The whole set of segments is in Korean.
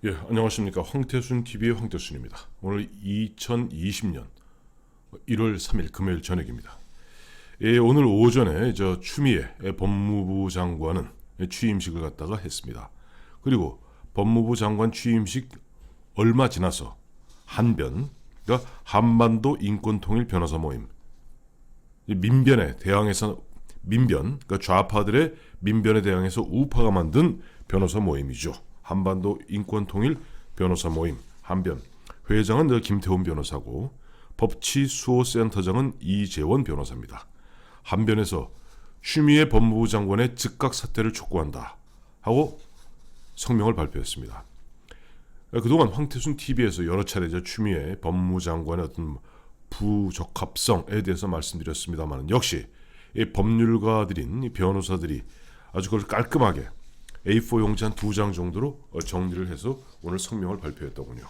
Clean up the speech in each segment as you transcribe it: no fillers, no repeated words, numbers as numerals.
예, 안녕하십니까. 황태순 TV의 황태순입니다. 오늘 2020년 1월 3일 금요일 저녁입니다. 예, 오늘 오전에 추미애 법무부 장관은 취임식을 갖다가 했습니다. 그리고 법무부 장관 취임식 얼마 지나서 한변, 그러니까 한반도 인권통일 변호사 모임, 민변에 대항해서 그러니까 좌파들의 민변에 대항해서 우파가 만든 변호사 모임이죠. 한반도 인권통일 변호사 모임 한변 회장은 김태훈 변호사고 법치수호센터장은 이재원 변호사입니다. 한변에서 추미애 법무부 장관의 즉각 사퇴를 촉구한다 하고 성명을 발표했습니다. 그동안 황태순 TV에서 여러 차례 추미애 법무부 장관의 어떤 부적합성에 대해서 말씀드렸습니다만 역시 이 법률가들인 이 변호사들이 아주 그걸 깔끔하게 A4 용지 한 2장 정도로 정리를 해서 오늘 성명을 발표했더군요.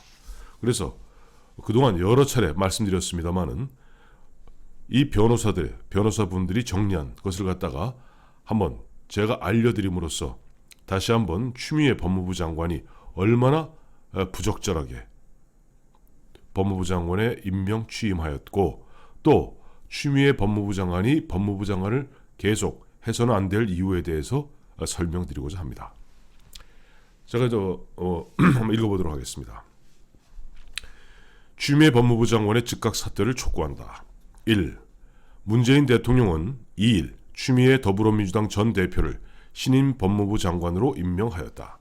그래서 그동안 여러 차례 말씀드렸습니다마는 이 변호사분들이 정리한 것을 갖다가 한번 제가 알려드림으로써 다시 한번 추미애 법무부 장관이 얼마나 부적절하게 법무부 장관에 임명 취임하였고 또 추미애 법무부 장관이 법무부 장관을 계속 해서는 안 될 이유에 대해서 설명드리고자 합니다. 제가 한번 읽어보도록 하겠습니다. 추미애 법무부 장관의 즉각 사퇴를 촉구한다. 1. 문재인 대통령은 2일 추미애 더불어민주당 전 대표를 신임 법무부 장관으로 임명하였다.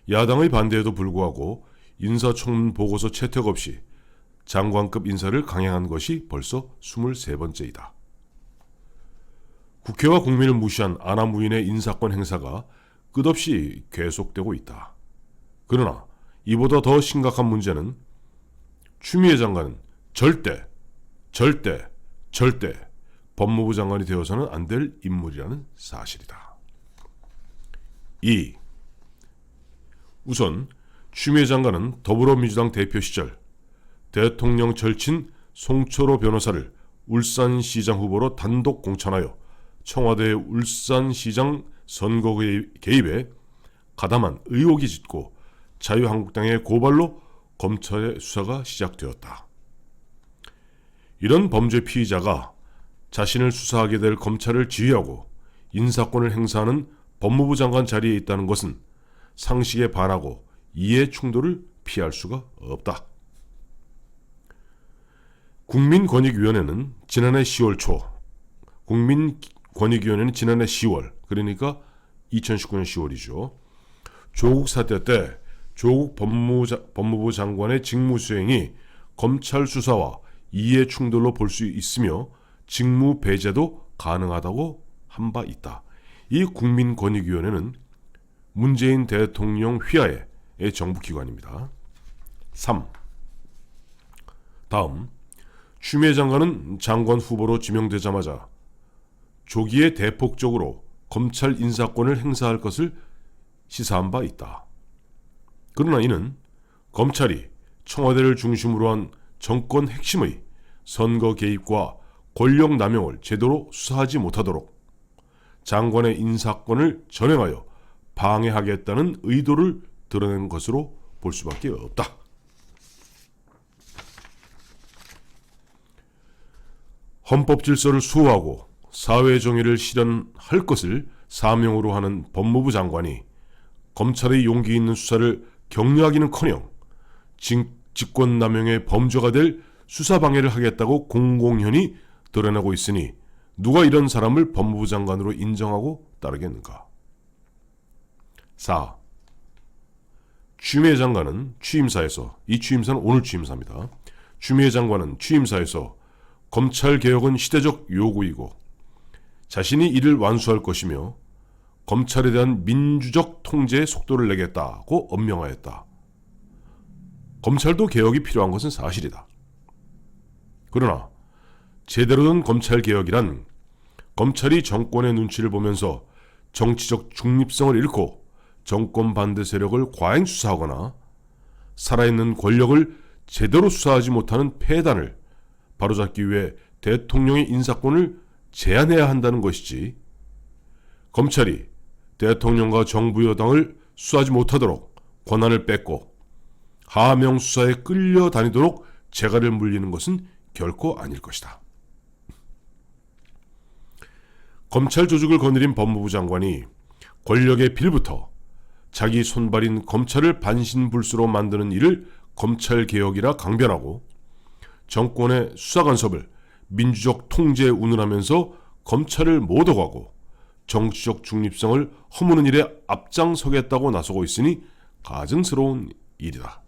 야당의 반대에도 불구하고 인사청문 보고서 채택 없이 장관급 인사를 강행한 것이 벌써 23번째이다. 국회와 국민을 무시한 아나무인의 인사권 행사가 끝없이 계속되고 있다. 그러나 이보다 더 심각한 문제는 추미애 장관은 절대 법무부 장관이 되어서는 안 될 인물이라는 사실이다. 2. 우선 추미애 장관은 더불어민주당 대표 시절 대통령 절친 송철호 변호사를 울산시장 후보로 단독 공천하여 청와대의 울산시장 선거 개입에 가담한 의혹이 짙고 자유한국당의 고발로 검찰의 수사가 시작되었다. 이런 범죄 피의자가 자신을 수사하게 될 검찰을 지휘하고 인사권을 행사하는 법무부 장관 자리에 있다는 것은 상식에 반하고 이해 충돌을 피할 수가 없다. 국민권익위원회는 지난해 10월 그러니까 2019년 10월이죠. 조국 사태 때 조국 법무부 장관의 직무수행이 검찰 수사와 이해 충돌로 볼 수 있으며 직무 배제도 가능하다고 한 바 있다. 이 국민권익위원회는 문재인 대통령 휘하의 정부기관입니다. 3. 다음 추미애 장관은 장관 후보로 지명되자마자 조기에 대폭적으로 검찰 인사권을 행사할 것을 시사한 바 있다. 그러나 이는 검찰이 청와대를 중심으로 한 정권 핵심의 선거 개입과 권력 남용을 제대로 수사하지 못하도록 장관의 인사권을 전행하여 방해하겠다는 의도를 드러낸 것으로 볼 수밖에 없다. 헌법 질서를 수호하고 사회 정의를 실현할 것을 사명으로 하는 법무부 장관이 검찰의 용기 있는 수사를 격려하기는커녕 직권남용의 범죄가 될 수사방해를 하겠다고 공공연히 드러내고 있으니 누가 이런 사람을 법무부 장관으로 인정하고 따르겠는가. 4. 추미애 장관은 취임사에서, 이 취임사는 오늘 취임사입니다. 추미애 장관은 취임사에서 검찰개혁은 시대적 요구이고 자신이 이를 완수할 것이며 검찰에 대한 민주적 통제의 속도를 내겠다고 엄명하였다. 검찰도 개혁이 필요한 것은 사실이다. 그러나 제대로 된 검찰개혁이란 검찰이 정권의 눈치를 보면서 정치적 중립성을 잃고 정권 반대 세력을 과잉 수사하거나 살아있는 권력을 제대로 수사하지 못하는 폐단을 바로잡기 위해 대통령의 인사권을 제한해야 한다는 것이지, 검찰이 대통령과 정부 여당을 수사하지 못하도록 권한을 뺏고 하명 수사에 끌려다니도록 재갈을 물리는 것은 결코 아닐 것이다. 검찰 조직을 거느린 법무부 장관이 권력의 빌부터 자기 손발인 검찰을 반신불수로 만드는 일을 검찰개혁이라 강변하고 정권의 수사간섭을 민주적 통제에 운운하면서 검찰을 모독하고 정치적 중립성을 허무는 일에 앞장서겠다고 나서고 있으니 가증스러운 일이다.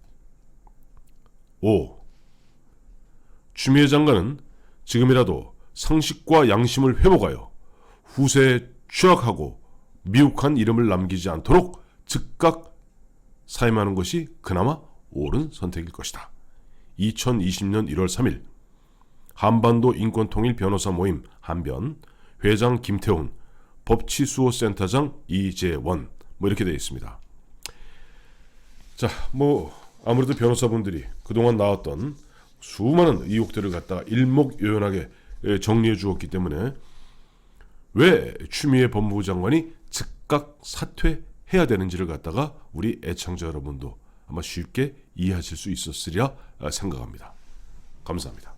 5. 추미애 장관은 지금이라도 상식과 양심을 회복하여 후세에 추악하고 미혹한 이름을 남기지 않도록 즉각 사임하는 것이 그나마 옳은 선택일 것이다. 2020년 1월 3일 한반도 인권통일 변호사 모임 한변, 회장 김태훈, 법치수호센터장 이재원 이렇게 되어 있습니다. 자, 아무래도 변호사분들이 그동안 나왔던 수많은 의혹들을 갖다가 일목요연하게 정리해 주었기 때문에 왜 추미애 법무부 장관이 즉각 사퇴해야 되는지를 갖다가 우리 애청자 여러분도 아마 쉽게 이해하실 수 있었으리라 생각합니다. 감사합니다.